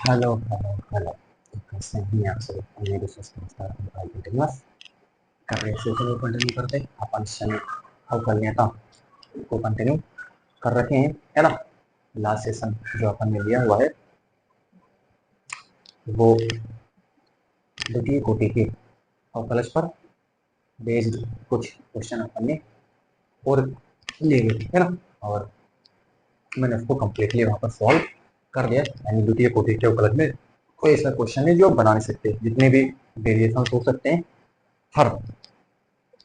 Hello hello hello. तो कैसे हैं आप सब? मेरे संस्कार कंटिन्यूस कर रहे सेशन को कंटिन्यू करते अपन सेशन हल कर लिया था को कंटिन्यू कर रखे हैं, है ना। लास्ट सेशन जो अपन ने लिया हुआ है वो द्वितीय कोटि के अवकलज पर बेस्ड कुछ क्वेश्चन अपन ने और लिए हुए थे, है ना। और मैंने उसको कम्प्लीटली वहाँ पर सॉल्व कर दिया। यानी द्वितीय कोटि के अवकलज में कोई ऐसा क्वेश्चन है जो आप बना नहीं सकते, जितने भी वेरिएशन हो सकते हैं हर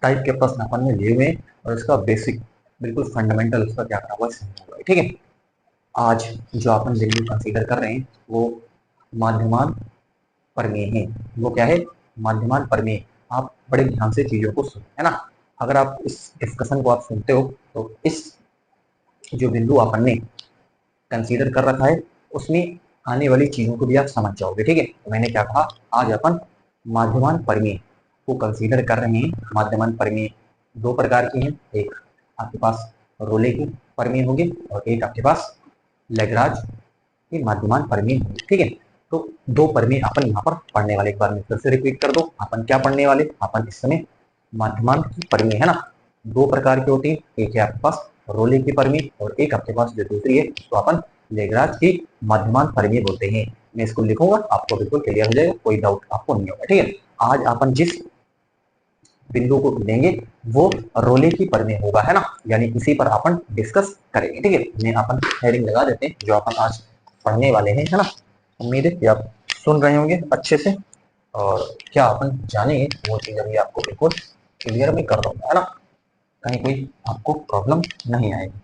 टाइप के प्रश्न अपन ने लिए हुए और इसका बेसिक बिल्कुल फंडामेंटल उसका क्या करा हुआ है, ठीक है। आज जो अपन बिंदु कंसीडर कर रहे हैं वो माध्यमान प्रमेय है। वो क्या है? माध्यमान प्रमेय। आप बड़े ध्यान से चीजों को सुन, है ना। अगर आप इस डिस्कशन को आप सुनते हो तो इस जो बिंदु अपन ने कंसीडर कर रखा है उसमें आने वाली चीजों को भी आप समझ जाओगे, ठीक है। तो मैंने क्या कहा, आज अपन माध्यमान प्रमेय को कंसीडर कर रहे हैं। माध्यमान प्रमेय दो प्रकार की हैं। एक आपके पास रोले की प्रमेय होगी और एक आपके पास लैग्रांज की माध्यमान प्रमेय होगी, ठीक है। तो दो प्रमेय अपन यहाँ पर पढ़ने वाले। एक बार मैं फिर से रिपीट कर दो, अपन क्या पढ़ने वाले? अपन इस समय माध्यमान की प्रमेय, है ना। दो प्रकार की होती है, एक है आपके पास रोले की प्रमेय और एक आपके पास जो दूसरी है तो अपन लैग्रांज की माध्यमान प्रमेय बोलते हैं। मैं इसको लिखूंगा, आपको बिल्कुल क्लियर हो जाएगा, कोई डाउट आपको नहीं होगा, ठीक है। आज अपन जिस बिंदु को लेंगे वो रोले की प्रमेय होगा, है ना। यानी इसी पर अपन डिस्कस करेंगे, ठीक है। मैं अपन हेडिंग लगा देते हैं जो अपन आज पढ़ने वाले हैं, है ना। उम्मीद है कि आप सुन रहे होंगे अच्छे से और क्या अपन जानेंगे वो चीज अभी आपको बिल्कुल क्लियर भी कर दूंगा, है ना। कहीं कोई आपको प्रॉब्लम नहीं आएगी,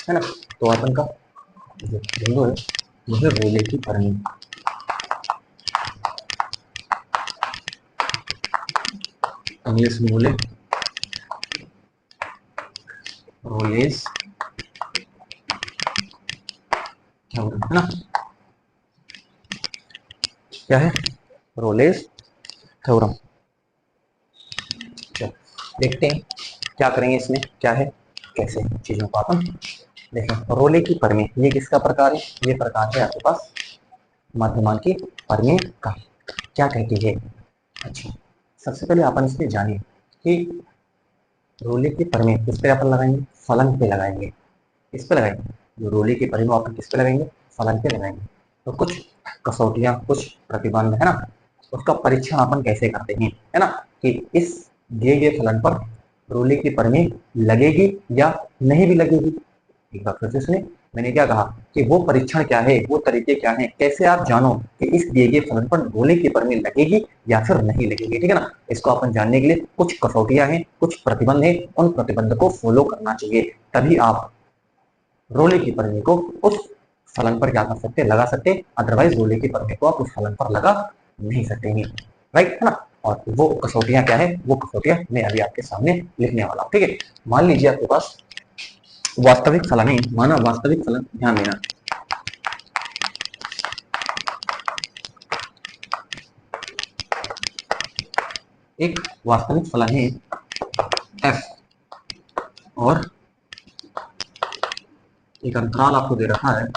है ना। तो अपन का जो बिंदु है वो है रोले की प्रमेय। इंग्लिश में बोले रोलेस थ्योरम, है ना। क्या है? Rolle's theorem. देखते हैं क्या करेंगे इसमें, क्या है कैसे चीजों को अपन देखें। रोले की प्रमेय ये किसका प्रकार है? ये प्रकार है आपके पास माध्यमान की प्रमेय का। क्या कहती है? अच्छा, सबसे पहले अपन इसमें जानिए कि रोले की प्रमेय किस पे अपन लगाएंगे? फलन पे लगाएंगे। किस पे लगाएंगे? जो रोले की प्रमेय अपन किस पे लगाएंगे? फलन पे लगाएंगे। तो कुछ कसौटियां, कुछ प्रतिबंध, है ना। उसका परीक्षण अपन कैसे करते हैं, है ना, कि इस दिए गए फलन पर रोले की प्रमेय लगेगी या नहीं भी लगेगी। एक बार फिर से सुने, मैंने क्या कहा कि वो परीक्षण क्या है, वो तरीके क्या है, कैसे आप जानो कि इस दिए गए फलन पर रोले की प्रमेय लगेगी या फिर नहीं लगेगी, ठीक है ना। इसको अपन जानने के लिए कुछ कसौटियां हैं, कुछ प्रतिबंध है, उन प्रतिबंध को फॉलो करना चाहिए, तभी आप रोले की प्रमेय को उस फलन पर क्या कर सकते, लगा सकते। अदरवाइज रोले की प्रमेय को आप उस फलन पर लगा नहीं सकते हैं, राइट, है ना। और वो कसौटियां क्या है, वो कसौटियां मैं अभी आपके सामने लिखने वाला हूँ, ठीक है। मान लीजिए आपके पास वास्तविक फलन है, माना वास्तविक फलन, ध्यान देना। एक वास्तविक फलन है f और एक अंतराल आपको दे रखा है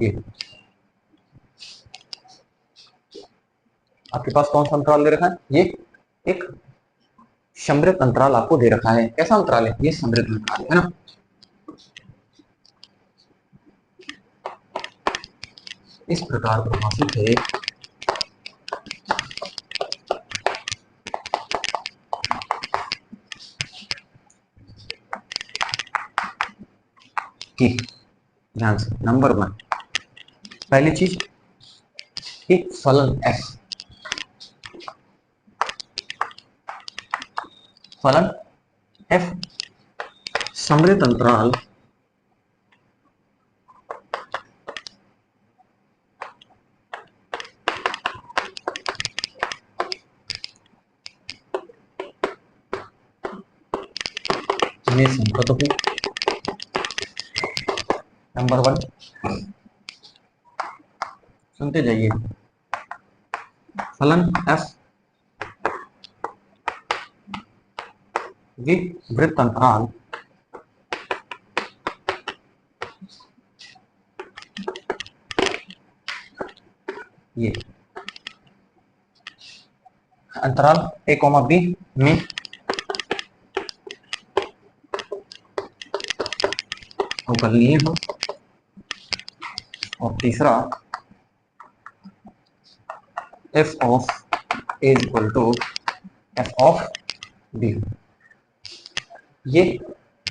ये। आपके पास कौन सा अंतराल दे रखा है? ये एक समृद्ध अंतराल आपको दे रखा है। कैसा अंतराल है? ये समृद्ध अंतराल है ना। इस प्रकार परिभाषित है कि, ध्यान से, नंबर वन, पहली चीज कि फलन f समृद्ध अंतराल में संगत हो। नंबर वन, सुनते जाइए, फलन f विवृत अंतराल ये अंतराल ए कॉमा बी में अवकलनीय हो, और तीसरा F of A is equal to F of B. ये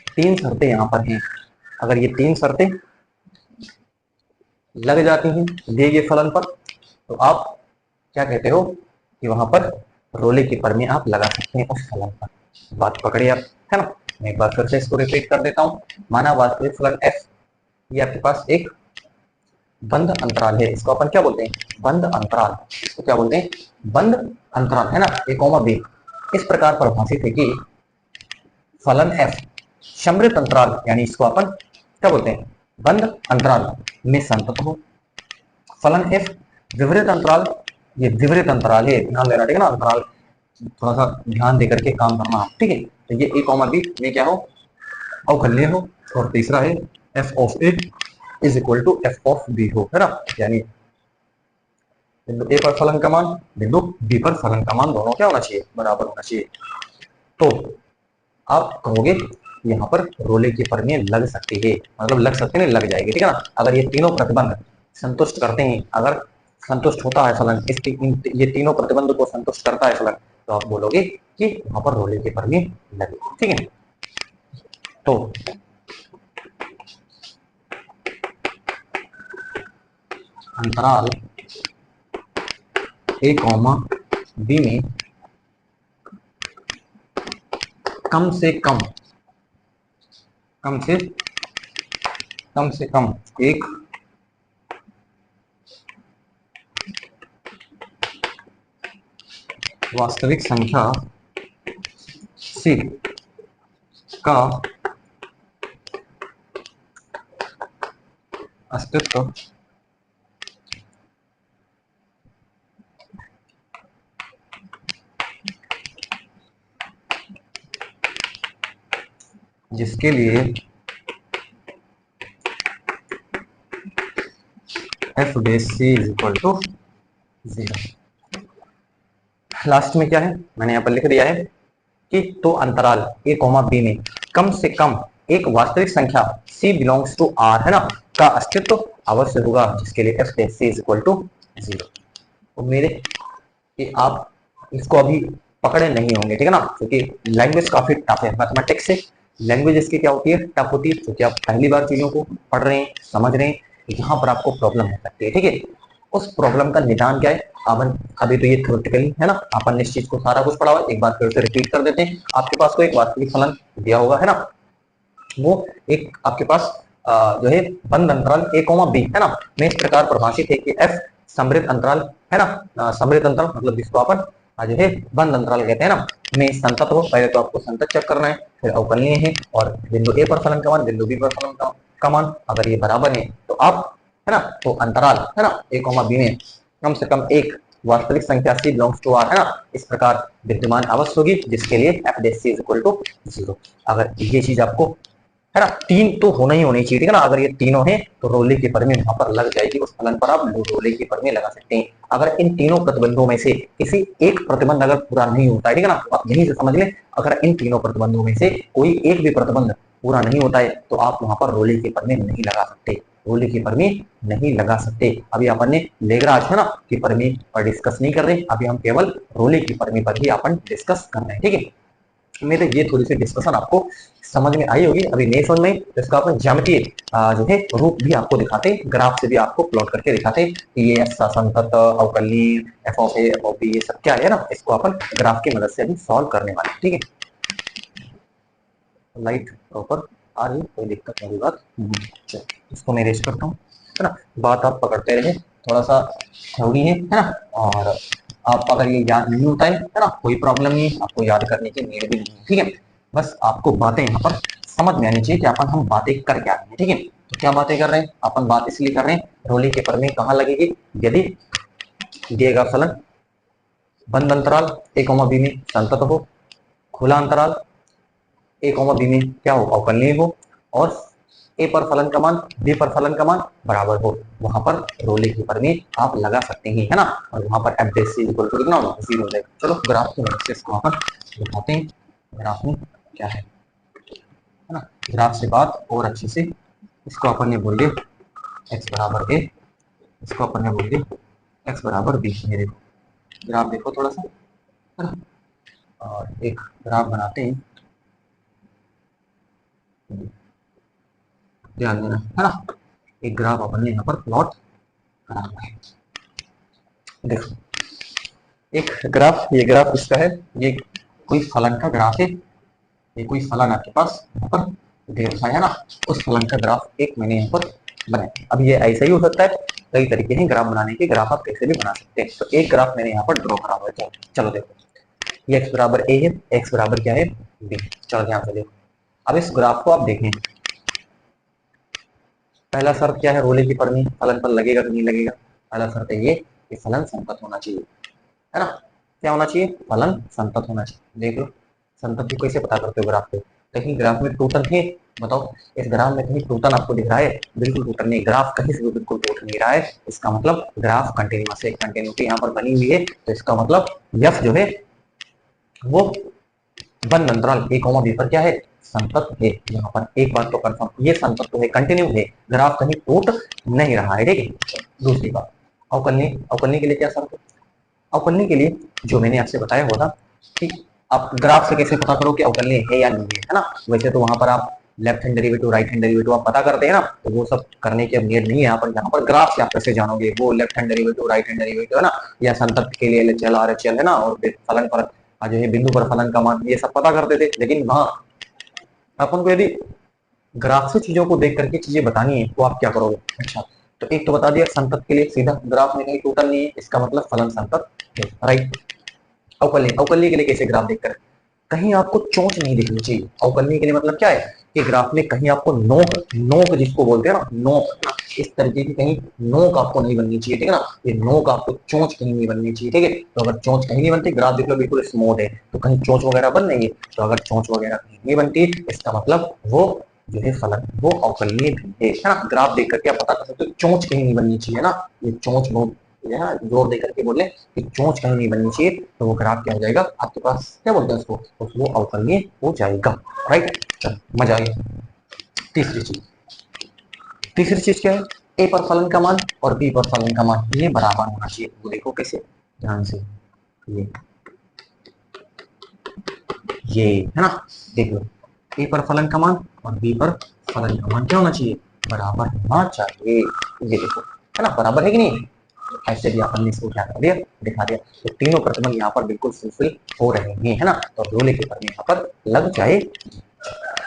तीन शर्तें यहां पर हैं। अगर ये तीन शर्तें लग जाती हैं दिए गए फलन पर, तो आप क्या कहते हो कि वहां पर रोले की प्रमेय आप लगा सकते हैं उस फलन पर। बात पकड़िए आप, है ना। मैं एक बार फिर से इसको रिपीट कर देता हूं। माना वास्तविक फलन f, ये आपके पास एक बंद अंतराल है। इसको अपन क्या बोलते हैं? बंद अंतराल। इसको क्या बोलते हैं? बंद अंतराल, है ना। ए कॉमा बी इस प्रकार परिभाषित है कि फलन f समृत अंतराल, यानी इसको अपन क्या बोलते हैं? बंद अंतराल में संतत हो। फलन f विवृत अंतराल, ये विवृत अंतराल है, ध्यान देना, ठीक है ना। अंतराल थोड़ा सा ध्यान देकर के काम करना, ठीक है। तो ये ए कॉमा बी में क्या हो? अवकलनीय हो। और तीसरा है F of A is equal to F of B हो, है ना। यानी बिंदु ए पर फलन का मान, बिंदु बी पर फलन का मान दोनों क्या होना चाहिए? बराबर होना चाहिए। तो आप कहोगे यहाँ पर रोले की प्रमेय लग सकती है, मतलब लग सकते नहीं, लग जाएगी, ठीक है ना। अगर ये तीनों प्रतिबंध संतुष्ट करते हैं, अगर संतुष्ट होता है फलन, ये तीनों प्रतिबंध को संतुष्ट करता है फलन, तो आप बोलोगे कि वहां पर रोले की प्रमेय लगे, ठीक है। तो अंतराल ए कॉमा बी में कम से कम एक वास्तविक संख्या C का अस्तित्व जिसके लिए F dash C is equal to 0। Last में क्या है, मैंने यहाँ पर लिख दिया है कि तो अंतराल ए कॉमा बी में कम से कम एक वास्तविक संख्या C बिलोंग्स टू R, है ना, का अस्तित्व अवश्य होगा, जिसके लिए F dash C is equal to 0। उम्मीद है कि आप इसको अभी पकड़े नहीं होंगे, ठीक है ना, क्योंकि लैंग्वेज काफी टफ है। मैथमेटिक्स से लैंग्वेज इसकी क्या होती है? टफ होती है, क्योंकि आप पहली बार चीजों को पढ़ रहे हैं, समझ रहे हैं, यहाँ पर आपको प्रॉब्लम हो सकती है, ठीक है। उस प्रॉब्लम का निदान क्या है? अपन अभी तो ये थ्योरेटिकली है ना, अपन ने इस चीज को सारा कुछ पढ़ा हुआ है, एक बार फिर से रिपीट कर देते हैं। आपके पास को एक वास्तविक फलन दिया होगा, है ना, वो एक आपके पास जो है बंद अंतराल ए कॉमा बी, है ना, में इस प्रकार परिभाषित है कि एफ समृत अंतराल, है ना, समृत अंतराल मतलब जिसको अपन जो है बंद अंतराल कहते हैं ना, में संतत हो। पहले तो आपको संतत चेक करना है, फिर अवकलनीय है, और बिंदु ए पर फलन का मान, बिंदु बी पर फलन का मान अगर ये बराबर है तो आप, है ना, तो अंतराल, है ना, ए कॉमा बी में कम से कम एक वास्तविक संख्या C बिलोंग्स टू R, है ना, इस प्रकार विद्यमान अवश्य होगी, जिसके लिए F dash C is equal to 0। अगर ये चीज आपको, है ना, तीन तो होना ही होनी चाहिए, ठीक है ना। अगर ये तीनों हैं तो रोले की प्रमेय वहां पर लग जाएगी, उस फलन पर आप रोले की प्रमेय लगा सकते हैं। अगर इन तीनों प्रतिबंधों में से किसी एक प्रतिबंध अगर पूरा नहीं होता है, ठीक है ना, तो आप यहीं से समझ लें, अगर इन तीनों प्रतिबंधों में से कोई एक भी प्रतिबंध पूरा नहीं होता है, तो आप वहां पर रोले की प्रमेय नहीं लगा सकते, रोले की प्रमेय नहीं लगा सकते। अभी अपन ने लेग्रांज, है ना, की प्रमेय पर डिस्कस नहीं कर रहे, अभी हम केवल रोले की प्रमेय पर ही अपन डिस्कस कर रहे हैं, ठीक है। मेरे ये थोड़ी सी डिस्कशन आपको समझ में आई होगी। अभी नहीं समझ में, तो इसका अपन ज्यामितीय जो है रूप भी आपको दिखाते, ग्राफ से भी आपको प्लॉट करके दिखाते कि ये ऐसा संतत अवकलनीय F of A F of B ये सब क्या है ना, इसको अपन ग्राफ की मदद से भी सॉल्व करने वाले, ठीक है। लाइट प्रॉपर आ रही, कोई दिक्कत नहीं, बात इसको मैं रेस करता हूँ, है ना। बात आप पकड़ते रहे, थोड़ा सा थ्योरी है ना, और आप अगर ये याद नहीं होता है ना, कोई प्रॉब्लम नहीं, आपको याद करने की नीड भी नहीं है, ठीक है। बस आपको बातें यहाँ पर समझ में आनी चाहिए कि अपन हम बातें कर क्या रहे हैं, ठीक है। तो क्या बातें कर रहे हैं अपन? बात इसलिए कर रहे हैं, रोले के प्रमेय कहाँ लगेगी? यदि दिएगा फलन बंद अंतराल ए कॉमा बी में संतत हो, खुला अंतराल ए कॉमा बी में क्या हो, अवकलनीय हो, और ए पर फलन का मान बी पर फलन का मान बराबर हो, वहां पर रोले की प्रमेय आप लगा सकते हैं, है ना। और वहां पर एफ डेस इक्वल टू कितना होगा, 0 हो जाएगा। चलो ग्राफ की मदद से इसको वहां पर दिखाते हैं, ग्राफ में क्या है ना। ग्राफ से बात और अच्छे से, इसको अपन ने बोल दिया एक्स बराबर ए, इसको अपन ने बोल दिया एक्स बराबर बी। ये देखो ग्राफ देखो थोड़ा सा, है ना। और एक ग्राफ बनाते हैं, ध्यान देना, है ना। एक ग्राफ अपन ने यहाँ पर प्लॉट करा हुआ है। देखो एक ग्राफ, ये ग्राफ इसका है, ये कोई फलन का ग्राफ है, ये कोई फलन आपके पास यहाँ पर दे रखा है ना, उस फलन का ग्राफ एक मैंने यहाँ पर बनाया। अब ये ऐसा ही हो सकता है, कई तरीके हैं ग्राफ बनाने के, ग्राफ आप कैसे भी बना सकते हैं। तो एक ग्राफ मैंने यहाँ पर ड्रॉ करा हुआ है। चलो देखो, ये एक्स बराबर ए है, एक्स बराबर क्या है, बी। चलो ध्यान से देखो, अब इस ग्राफ को आप देखें, पहला शर्त क्या है, रोले की प्रमेय, फलन पर लगेगा कि नहीं लगेगा। पहला शर्त है ये कि फलन संतत होना चाहिए, है ना। क्या होना चाहिए, फलन संतत होना चाहिए। देख लो संतत को कैसे पता करते हो ग्राफ पे, कहीं ग्राफ में टूटन है, बताओ इस ग्राफ में कहीं टूटन आपको दिख रहा है, बिल्कुल टूटन नहीं, ग्राफ कहीं से भी बिल्कुल टूट नहीं रहा है, इसका मतलब ग्राफ कंटिन्यूअस है, कंटिन्यूटी यहाँ पर बनी हुई है। तो इसका मतलब यफ जो है वो वन अंतराल ए कॉमा बी पर क्या है, संतत है। यहाँ पर एक बात तो कंफर्म, ये संतत तो है, कंटिन्यू है, ग्राफ कहीं टूट नहीं रहा है, ठीक है। दूसरी बात, अवकलनीय, अवकलनीय के लिए क्या शर्त है, अवकलनीय के लिए जो मैंने आपसे बताया होगा कि आप ग्राफ से कैसे पता करो कि अवकलनीय है या नहीं है ना। वैसे तो वहां पर आप left hand derivative right hand derivative आप पता करते हैं ना, तो वो सब करने की अब नीड नहीं है यहाँ पर ग्राफ से आप कैसे जानोगे वो left hand derivative right hand derivative, है ना, या संतत के लिए एलएचएल आरएचएल, है ना, और फलन पर जो है बिंदु पर फलन का मान, ये सब पता करते थे। लेकिन वहां अपन को यदि ग्राफ से चीजों को देख करके चीजें बतानी है तो आप क्या करोगे। अच्छा, तो एक तो बता दिया संतत के लिए सीधा ग्राफ में कहीं टोटल नहीं है, इसका मतलब फलन संतत है, राइट। अवकलनीय, अवकलनीय के लिए कैसे ग्राफ देखकर, कहीं आपको चोंच नहीं दिखनी चाहिए। अवकलनीय के लिए मतलब क्या है कि ग्राफ में कहीं आपको नोक, नोक जिसको बोलते हैं ना, नोक, इस तरीके की कहीं नोक आपको नहीं बननी चाहिए, ठीक है ना। ये नोक आपको चोंच कहीं नहीं बननी चाहिए, ठीक है। तो अगर चोंच कहीं नहीं बनती, ग्राफ देख लो बिल्कुल स्मूथ है, तो कहीं चोंच वगैरह बन रही है, तो अगर चोंच वगैरह कहीं नहीं बनती, इसका मतलब वो जो है फलन वो अवकलनीय भी है ना। ग्राफ देख करके आप पता कर सकते हो चोंच कहीं नहीं बननी चाहिए ना, ये चोंच बहुत जोर दे करके बोले कि चोंच कहीं नहीं बननी चाहिए, तो वो ग्राफ क्या हो जाएगा आपके पास, क्या बोलते हैं उसको, वो अवकलनीय हो जाएगा, राइट। चल मजा आई। तीसरी चीज, तीसरी चीज क्या है, ए पर फलन का मान और बी पर फलन का मान ये बराबर होना चाहिए। वो देखो कैसे, ध्यान से, ये है ना, देख लो ए पर फलन का मान और बी पर फलन का मान क्या होना चाहिए, बराबर होना चाहिए। ये देखो, है ना, बराबर है कि नहीं, ऐसे भी अपन ने इसको क्या कर दिया, दिखा दिया। तो तीनों प्रतिबंध यहाँ पर बिल्कुल फुलफिल हो रहे हैं, है ना, तो रोले के प्रमेय यहाँ पर लग जाए।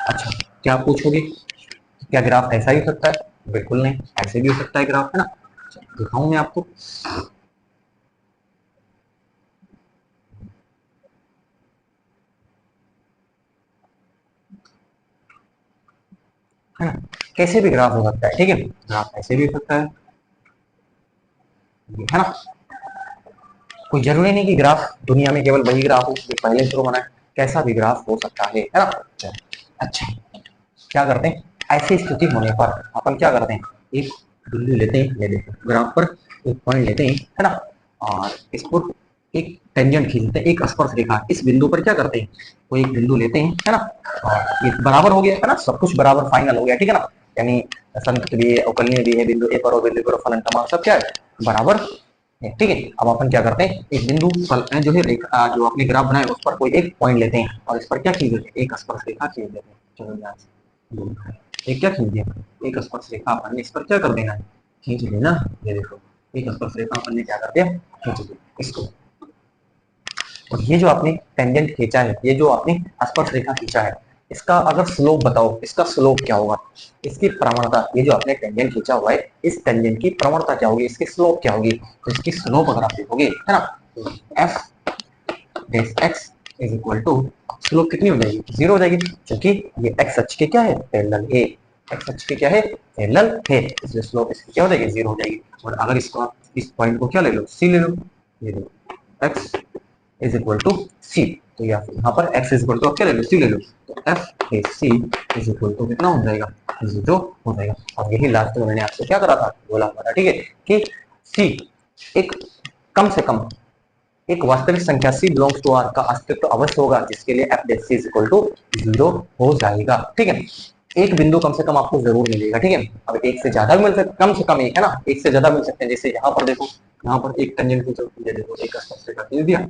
अच्छा, क्या आप पूछोगे क्या ग्राफ ऐसा ही हो सकता है, बिल्कुल नहीं, ऐसे भी हो सकता है ग्राफ, है ना। दिखाऊं मैं आपको, है ना, कैसे भी ग्राफ हो सकता है, ठीक है, ग्राफ ऐसे भी हो सकता है ना। कोई जरूरी नहीं कि ग्राफ दुनिया में केवल वही ग्राफ हो जो पहले शुरू बना है, कैसा भी ग्राफ हो सकता है ना। अच्छा, क्या करते हैं ऐसी स्थिति होने पर, अपन क्या करते हैं, एक बिंदु लेते हैं, ये देखो ग्राफ पर एक पॉइंट लेते हैं, है ना, और इसको एक टेंजेंट खींचते हैं, एक स्पर्श रेखा, इस बिंदु पर क्या करते हैं, कोई एक बिंदु लेते हैं, है ना, और ये बराबर हो गया, है ना, सब कुछ बराबर फाइनल हो गया, ठीक है ना। यानी संतत भी है, अवकलनीय भी है, बिंदु ए पर और बिंदु पर फलन का मान सब क्या है, बराबर है, ठीक है। अब अपन क्या करते हैं, एक बिंदु जो है रेखा जो अपने ग्राफ बनाए उस पर कोई एक पॉइंट लेते हैं और इस पर क्या खींच देते हैं, एक स्पर्श रेखा खींच देते हैं। चलो ध्यान से, एक क्या खींच दिया, एक स्पर्श रेखा अपन ने इस पर क्या कर देना है, खींच लेना। ये देखो एक स्पर्श रेखा अपन ने क्या कर दिया, खींच दिया इसको। और ये जो आपने टेंजेंट खींचा है, ये जो आपने स्पर्श रेखा खींचा है, इसका अगर स्लोप बताओ, इसका स्लोप क्या होगा, इसकी प्रवणता, ये जो आपने टेंजेंट खींचा हुआ है इस टेंजेंट की प्रवणता क्या होगी, इसकी स्लोप क्या होगी, तो इसकी स्लोप अगर आप देखोगे, है ना, F dash X is equal to, slope कितनी हो जाएगी, 0 हो जाएगी, क्योंकि ये एक्स अक्ष के क्या है, पैरेलल है, एक्स अक्ष के क्या है, पैरेलल है, इसलिए स्लोप इसकी क्या हो जाएगी, 0 हो जाएगी। और अगर इसको आप इस पॉइंट को क्या ले लो, सी ले लो, ये लो एक्स इज इक्वल टू सी, तो या फिर यहाँ पर x इज इक्वल टू क्या ले लो, c ले लो, तो f A C is equal to कितना हो जाएगा, 0 हो जाएगा। और यही लास्ट में मैंने आपसे क्या करा था, बोला हुआ था, ठीक है, कि c एक कम से कम एक वास्तविक संख्या c बिलोंग्स टू r का अस्तित्व अवश्य होगा, जिसके लिए f dash c is equal to 0 हो जाएगा, ठीक है। एक बिंदु कम से कम आपको जरूर मिलेगा, ठीक है। अब एक से ज्यादा भी मिल सकता, कम से कम एक है ना, एक से ज्यादा मिल सकते हैं। जैसे यहाँ पर देखो, यहाँ पर एक टेंजेंट खींचो, ये देखो एक स्पर्शरेखा का खींच दिया,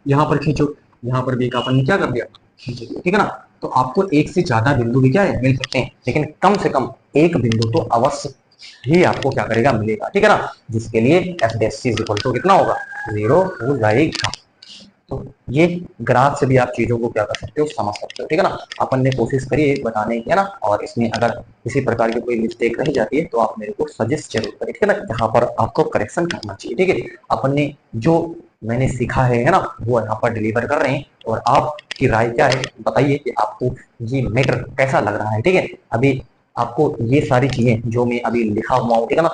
यहाँ पर खींचो, यहाँ पर भी एक अपन ने क्या कर दिया, खींच दिया, ठीक है ना। तो आपको एक से ज्यादा बिंदु भी क्या है, मिल सकते हैं, लेकिन कम से कम एक बिंदु तो अवश्य ही आपको क्या करेगा, मिलेगा, ठीक है ना, जिसके लिए F dash C is equal to कितना होगा, 0 हो जाएगा। तो ये ग्राफ से भी आप चीजों को क्या कर सकते हो, समझ सकते हो, ठीक है ना। अपन ने कोशिश करी है बताने की, है ना, और इसमें अगर किसी प्रकार की कोई मिस्टेक रह जाती है तो आप मेरे को सजेस्ट जरूर करें, ठीक है ना, जहाँ पर आपको करेक्शन करना चाहिए, ठीक है। अपन ने जो मैंने सीखा है ना, वो यहाँ पर डिलीवर कर रहे हैं, और आपकी राय क्या है, बताइए कि आपको ये मैटर कैसा लग रहा है, ठीक है। अभी आपको ये सारी चीजें जो मैं अभी लिखा हुआ हूँ, ठीक है ना,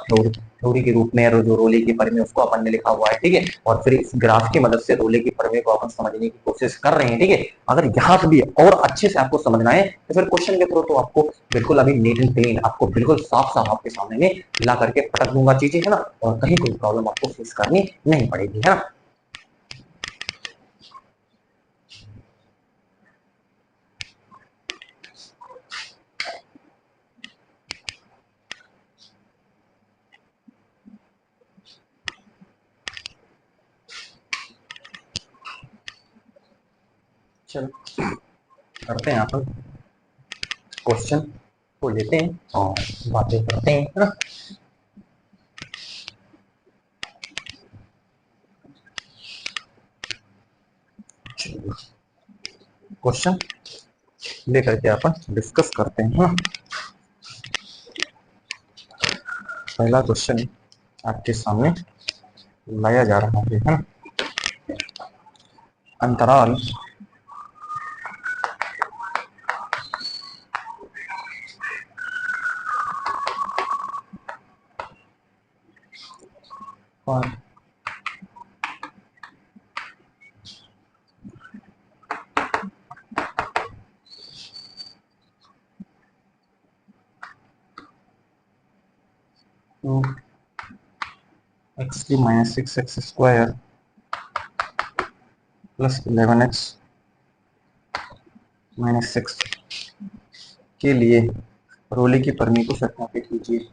थ्योरी के रूप में, जो रोले की परिमेय उसको अपन ने लिखा हुआ है, ठीक है, और फिर इस ग्राफ की मदद से रोले की परिमेय को अपन समझने की कोशिश कर रहे हैं, ठीक है। अगर यहाँ से भी और अच्छे से आपको समझना है तो फिर क्वेश्चन के थ्रू तो आपको बिल्कुल अभी नीट एंड क्लीन, आपको बिल्कुल साफ साफ आपके सामने में ला करके पटक दूंगा चीजें, है ना, और कहीं कोई प्रॉब्लम आपको फेस करनी नहीं पड़ेगी, है ना। चलो करते हैं, यहाँ पर क्वेश्चन को लेते हैं और बातें करते हैं, है ना। क्वेश्चन लेकर के अपन डिस्कस करते हैं, हाँ। पहला क्वेश्चन आपके सामने लाया जा रहा है ना। अंतराल पर टू एक्स की minus 6x square plus 11x minus 6 के लिए रोले की परिमेय को सत्यापित कीजिए।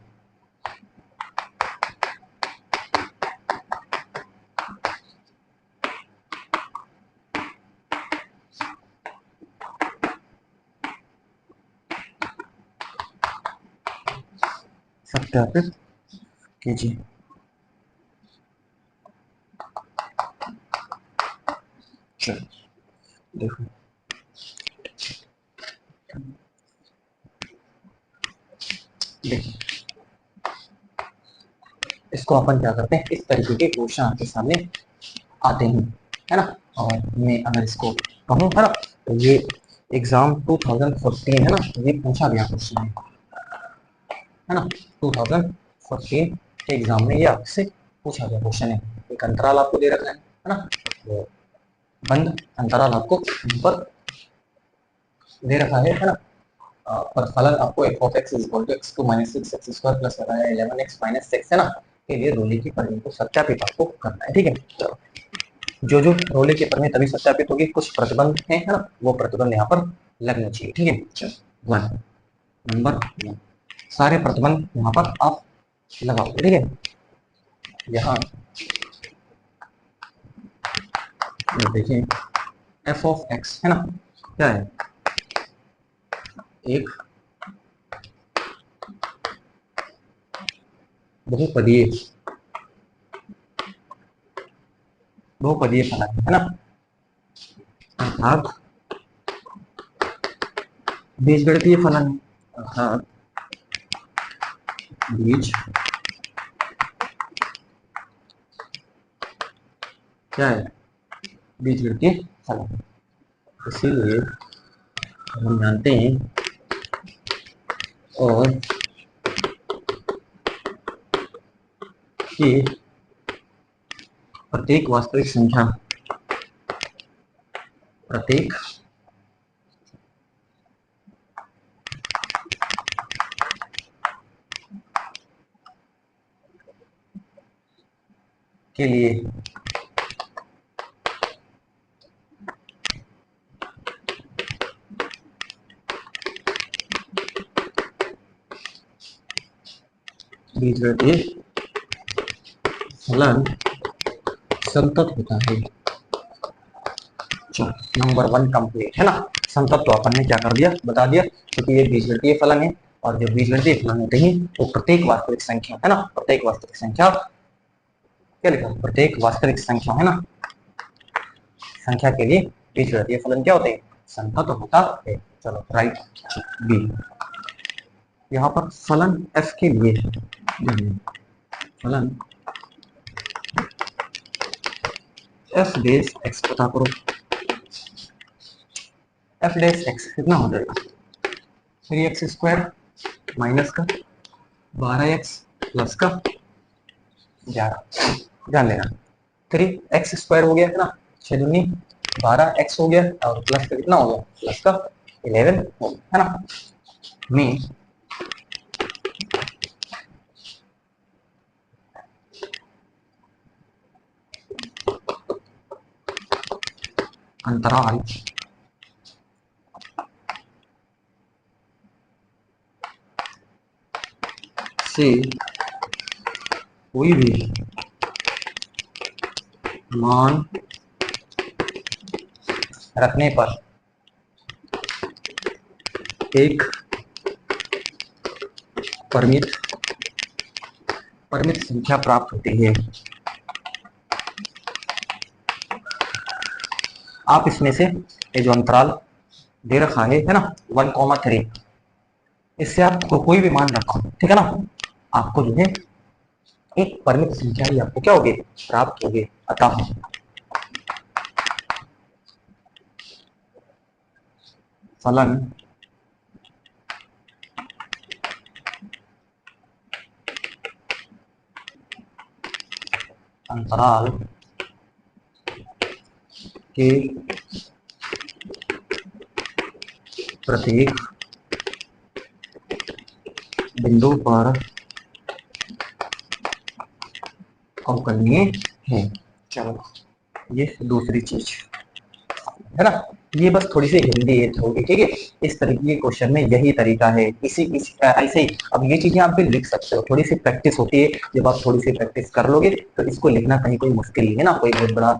सत्यापित कीजिए। चलो देखो, देखिए इसको अपन क्या करते हैं, इस तरीके के क्वेश्चन आपके सामने आते हैं, है ना। और मैं अगर इसको कहूँ, है ना, तो ये एग्जाम 2014 है ना, ये पूछा गया क्वेश्चन है ना, 2014 के एग्जाम में ये आपसे पूछा गया क्वेश्चन है। एक अंतराल आपको दे रखा है ना, तो बंद अंतराल आपको पर दे रखा है ना, पर फलन आपको f of x is equal to x2 minus 6x square plus 11x minus 6 है ना, के लिए रोले की परिमेय को सत्यापित आपको करना है, ठीक है। चलो, जो जो रोले की परिमेय तभी सत्यापित होगी, कुछ प्रतिबंध है ना, वो प्रतिबंध यहाँ पर लगना चाहिए, ठीक है। चलो 1 नंबर 1 सारे प्रतिबंध यहाँ पर आप लगाओगे, ठीक है। यहाँ देखिए f of x है ना, क्या है, एक बहुपदीय बहुपदीय फलन है ना, अर्थात बीजगणितीय फलन है, अर्थात बीज क्या है, बीजगणितीय फलन। इसीलिए हम जानते हैं और कि प्रत्येक वास्तविक संख्या प्रत्येक के लिए बीजगणितीय फलन संतत होता है। नंबर 1 कंप्लीट है ना। संतत तो अपन ने क्या कर दिया, बता दिया, क्योंकि ये बीजगणितीय फलन है और जो बीजगणितीय फलन होते हैं वो प्रत्येक वास्तविक संख्या है ना, प्रत्येक वास्तविक संख्या, क्या लिखा, प्रत्येक वास्तविक संख्या है ना, संख्या के लिए बीजगणितीय फलन क्या होते हैं, संतत होता है। चलो राइट बी। यहाँ पर फलन f के लिए फलन f डेश x पता करो। f डेश x कितना हो जाएगा, 3x स्क्वायर माइनस का 12x प्लस का 11। ध्यान देना 3x स्क्वायर हो गया है ना, 6 दूनी 12x हो गया और प्लस का कितना हो गया, प्लस का 11 हो गया है ना। में अंतराल से कोई भी मान रखने पर एक परिमित संख्या प्राप्त होती है। आप इसमें से ये जो अंतराल दे रखा है ना 1,3, इससे आप कोई भी मान रखो, ठीक है ना, आपको जो है एक परिमित संख्या ही आपको क्या होगी, प्राप्त होगी। अतः फलन अंतराल के प्रत्येक बिंदु पर अवकलनीय है। चलो ये दूसरी चीज है ना, ये बस थोड़ी सी हिंदी है थोड़ी, ठीक है। इस तरीके के क्वेश्चन में यही तरीका है, ऐसे ही। अब ये चीजें आप भी लिख सकते हो, थोड़ी सी प्रैक्टिस होती है, जब आप थोड़ी सी प्रैक्टिस कर लोगे तो इसको लिखना कहीं कोई मुश्किल नहीं है ना, कोई बहुत बड़ा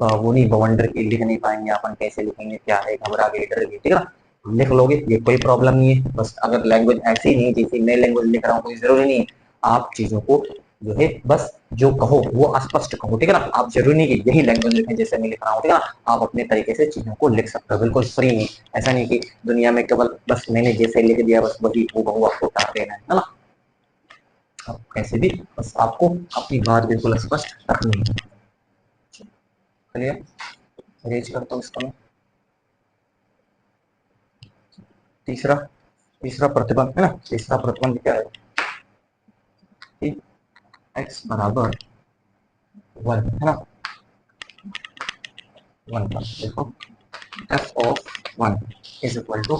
वो नहीं, बवंडर की लिख नहीं पाएंगे अपन, कैसे लिखेंगे, क्या है, घबरा गए, डर गए, ठीक है ना, लिख लोगे, ये कोई प्रॉब्लम नहीं है। बस अगर लैंग्वेज ऐसी नहीं, जैसी मैं लैंग्वेज लिख रहा हूँ, कोई जरूरी नहीं है, आप चीजों को जो है बस जो कहो वो स्पष्ट कहो, ठीक है ना। आप जरूरी नहीं कि यही लैंग्वेज लिखें जैसे मैं लिख रहा हूँ, ठीक है ना, आप अपने तरीके से चीजों को लिख सकते हो, बिल्कुल फ्री में। ऐसा नहीं कि दुनिया में केवल बस मैंने जैसे लिख दिया बस वही वो बहु आपको उतार देना है ना। आप कैसे भी बस आपको अपनी बात बिल्कुल स्पष्ट रखनी है। चलिए अरेंज करता हूँ इसका मैं। तीसरा प्रतिबंध है ना, तीसरा प्रतिबंध क्या है, x बराबर 1 है ना, 1 पर देखो f of 1 is equal to,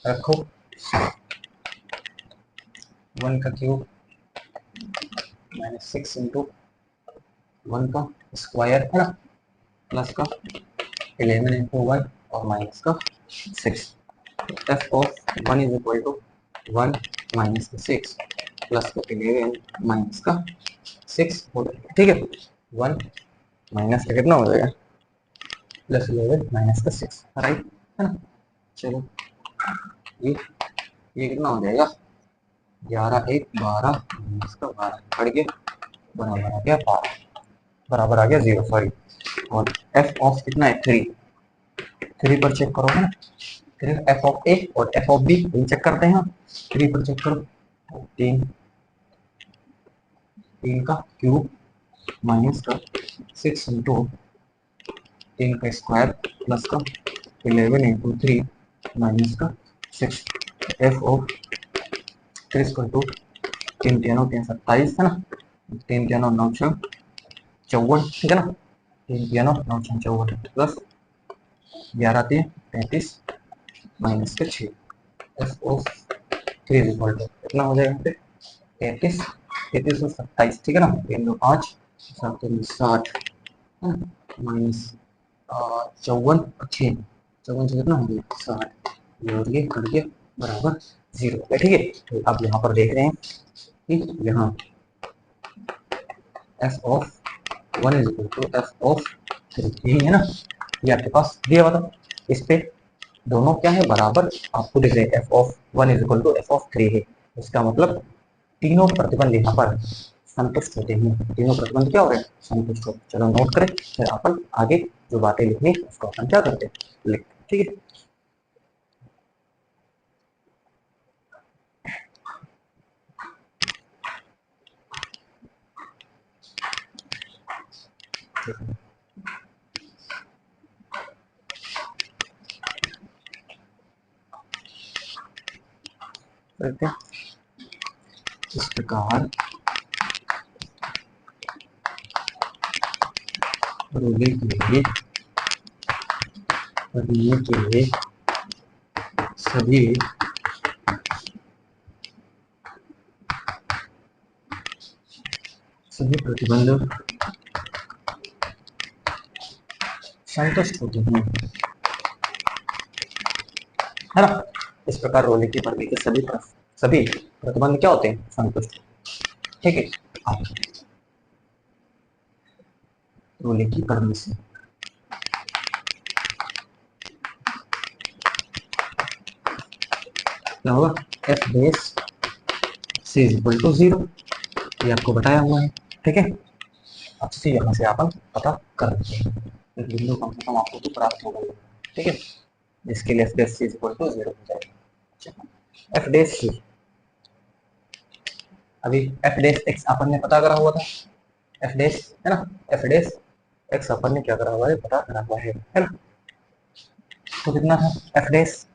रखो 1 का क्यूब माइनस 6 इंटू 1 का स्क्वायर है ना, प्लस का 11 इंटू 1 और माइनस का 6। f of 1 is equal to 1 minus का 6 प्लस का 11 माइनस का 6 हो जाएगा, ठीक है। 1 माइनस का कितना हो जाएगा, प्लस 11 माइनस का 6, राइट है ना। चलो ये कितना हो जाएगा, 11 1 12 माइनस का 12 पड़ गया, बराबर आ गया 12, बराबर आ गया 0, सॉरी। और f ऑफ कितना है 3 पर चेक करो है ना, फिर f ऑफ a और f ऑफ b चेक करते हैं। 3 पर चेक करो, 3 का क्यूब माइनस का 6 इंटू 3 का स्क्वायर प्लस का 11 इंटू 3 माइनस का 6। f ऑफ 3 इक्वल टू 3 3 3 27 है ना, 3 3 9 6 54, ठीक है ना, 3 3 9 6 54 प्लस 11 3 33 माइनस के 6 एफ ऑफ 3 इक्वल टू कितना हो जाएगा यहाँ पे 33 33 और 27 ठीक है ना 3 2 5 7 3 60 माइनस 54 6 54 से कितना हो गया 60 ये और ये कट गया बराबर 0 है ठीक है। तो अब यहाँ पर देख रहे हैं कि यहाँ F of 1 is equal to F of 3 यही है ना, ये आपके पास दिया हुआ था। इस पे दोनों क्या है बराबर आपको दिख रहे हैं F of 1 is equal to F of 3 है। इसका मतलब तीनों प्रतिबंध यहाँ पर संतुष्ट होते हैं। तीनों प्रतिबंध क्या हो रहे हैं संतुष्ट होते। चलो नोट करें फिर अपन आगे जो बातें लिखनी उसको अपन क्या करते हैं लिखते ठीक है। इस प्रकार रोगी के लिए सभी प्रतिबंध संतुष्ट होते हैं है ना। इस प्रकार रोले की प्रवृत्ति के सभी प्रतिबंध क्या होते हैं संतुष्ट ठीक है। रोले की प्रवृत्ति से क्या होगा F base C is equal to 0 ये आपको बताया हुआ है ठीक है। अब सी यहाँ से आप पता कर लेते हैं बिंदु कम से कम आपको तो प्राप्त हो गई ठीक है, जिसके लिए F base C is equal to 0 हो जाएगा। एफ बेस सी अभी एफ डेस एक्स अपन ने पता करा हुआ था एफ डेस है ना, एफ डेस एक्स अपन ने क्या करा हुआ है पता करा हुआ है ना। तो कितना था एफ डेस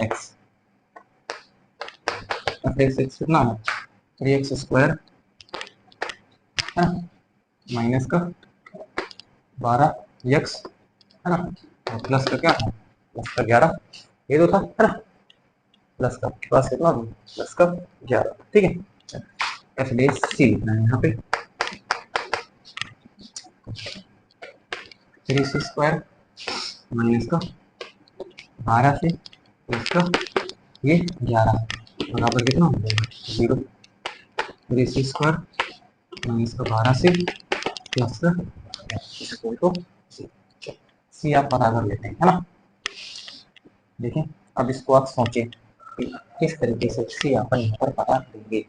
एक्स कितना है 3x स्क्वायर है ना माइनस का 12x है ना और प्लस का क्या है प्लस का 11 ये तो था है ना प्लस का प्लस कितना प्लस का 11 ठीक है। एफ डेस सी लिखना है यहाँ पे 3c स्क्वायर माइनस का 12 से प्लस का ये 11 बराबर कितना हो जाएगा 0 3c स्क्वायर माइनस का 12 से प्लस का तो सी आप पता कर लेते हैं है ना। देखिए अब इसको आप सोचें किस तरीके से सी अपन यहाँ पर पता करेंगे।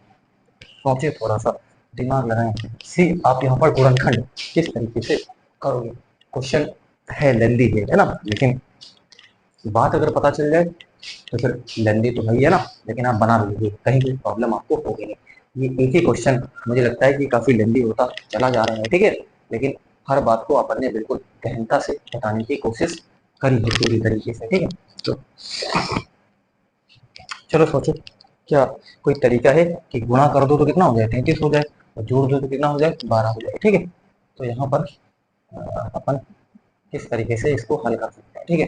सोचे थोड़ा सा दिमाग लगाएं सी आप यहाँ पर गुणनखंड किस तरीके से करोगे। क्वेश्चन है लेंदी है ना, लेकिन बात अगर पता चल जाए तो फिर लेंदी तो है ना, लेकिन आप बना लीजिए कहीं कोई प्रॉब्लम आपको होगी नहीं। ये एक ही क्वेश्चन मुझे लगता है कि काफी लेंदी होता चला जा रहा है ठीक है, लेकिन हर बात को अपन ने बिल्कुल गहनता से बताने की कोशिश करी है पूरी तरीके से ठीक है। तो चलो सोचो क्या कोई तरीका है कि गुणा कर दो तो कितना हो जाए 33 हो जाए और जोड़ दो तो कितना हो जाए 12 हो जाए ठीक है। तो यहाँ पर अपन किस तरीके से इसको हल कर सकते हैं ठीक है।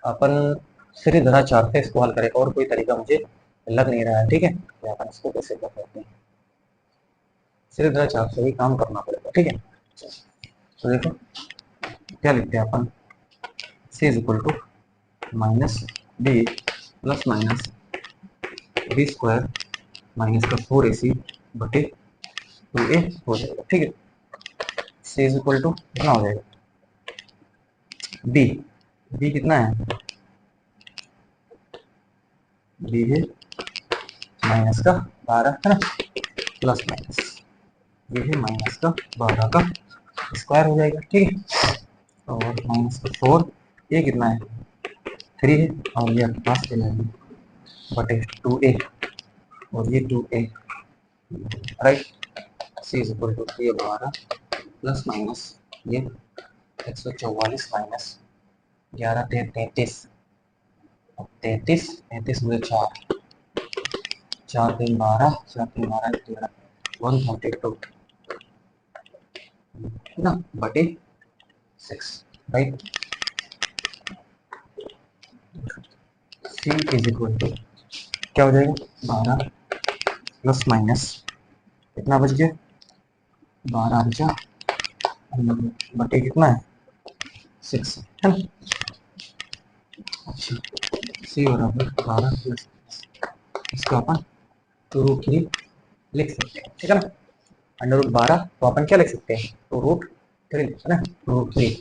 अपन सीधी धारा 4 से इसको हल करें और कोई तरीका मुझे लग नहीं रहा है ठीक है। तो अपन इसको कैसे कर सकते हैं सीधी धारा 4 से ही काम करना पड़ेगा ठीक है। तो देखो क्या लिखते हैं अपन C is equal to minus B plus minus B square minus का 4ac बटे 2a हो जाएगा ठीक है। सी इज इक्वल टू कितना हो जाएगा बी बी कितना है बी है माइनस का 12 है ना प्लस माइनस ये है माइनस का 12 का स्क्वायर हो जाएगा ठीक है और माइनस का 4 ये कितना है 3 है और ये आपके पास बटे 2a और ये 2a right. C is equal to ये 12 प्लस माइनस ये 144 माइनस 11 33 33 33 मुझे 4 4 3 12 4 3 12 13 142 है ना बटे 6, right. C is equal to क्या हो जाएगा 12 प्लस माइनस कितना बच गया 12 बचा बटे कितना है 6 है ना। अच्छा C बराबर 12 प्लस इसका अपन √3 लिख सकते हैं, ठीक है ना। √12 तो अपन क्या लिख सकते हैं तो √3 है ना, √3।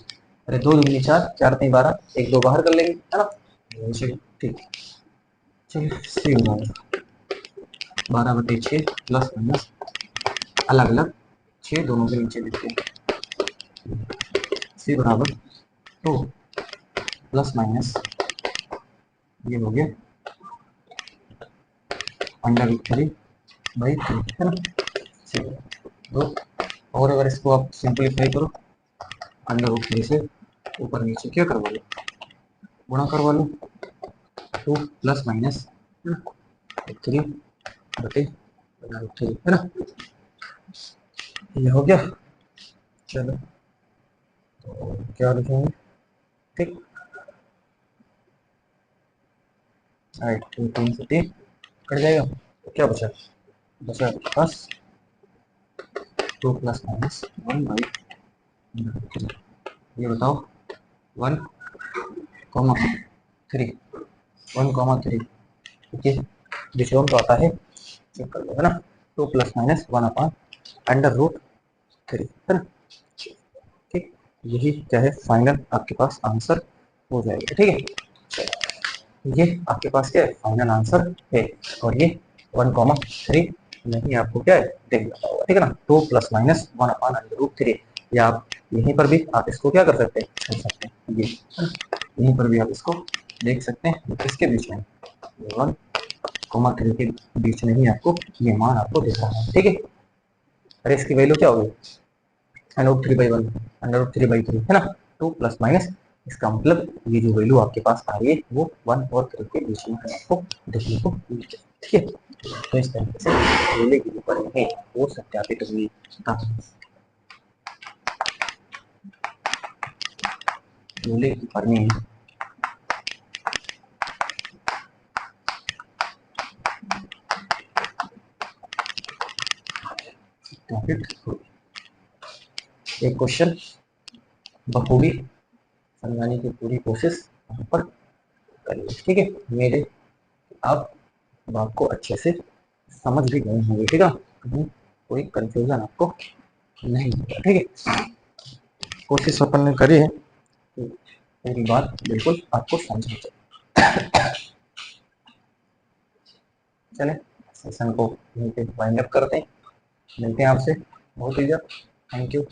अरे 2 दूनी 4, 4 3 12, 1 2 बाहर कर लेंगे है ना। ठीक, चलिए C बराबर 12/6 प्लस माइनस अलग अलग 6 दोनों के नीचे लिखते हैं। C बराबर 2 प्लस माइनस ये हो गया √3/3 है ना। दो और अगर इसको आप सिंपलीफाई करो √3 से ऊपर नीचे क्या करवा लो गुणा करवा लो 2 प्लस माइनस 3/√3 है ना। ये हो गया। चलो तो क्या लिखेंगे ठीक 2 3 से 3 कट जाएगा तो क्या बचा बचा बस 2 प्लस माइनस 1/3। ये बताओ 1,3 1,3 ठीक है विषम तो आता है चेक कर लो है ना 2 प्लस माइनस 1/√3 है ना। ठीक यही क्या है फाइनल आपके पास आंसर हो जाएगा, ठीक है। ये आपके पास क्या है फाइनल आंसर है और ये 1,3 नहीं आपको क्या है देख लेना होगा, ठीक है ना। 2 प्लस माइनस 1/√3 या आप यहीं पर भी आप इसको क्या कर सकते हैं कर सकते हैं ये यहीं पर भी आप इसको देख सकते हैं इसके बीच में 1,3 के बीच में ही आपको ये मान आपको दिख रहा है, ठीक है। अरे इसकी वैल्यू क्या होगी √3/1 √3/3 है ना 2 प्लस माइनस इसका मतलब ये जो वैल्यू आपके पास आ रही है वो 1 और 3 के बीच में आपको देखने को मिलती है, ठीक है। तो इस तरीके से गोले की जो पढ़े हैं वो सत्यापित हुई गोले की पढ़नी है एक क्वेश्चन बखूबी समझाने की पूरी कोशिश यहाँ पर करिए, ठीक है। मेरे आप बात को अच्छे से समझ भी गए होंगे, ठीक है। कहीं कोई कंफ्यूजन आपको नहीं होगा, ठीक है। कोशिश अपन ने करी है कि मेरी बात बिल्कुल आपको समझनी चाहिए। चले सेशन को यहीं पे वाइंड अप करते हैं, मिलते हैं आपसे बहुत ही जल्द। Thank you.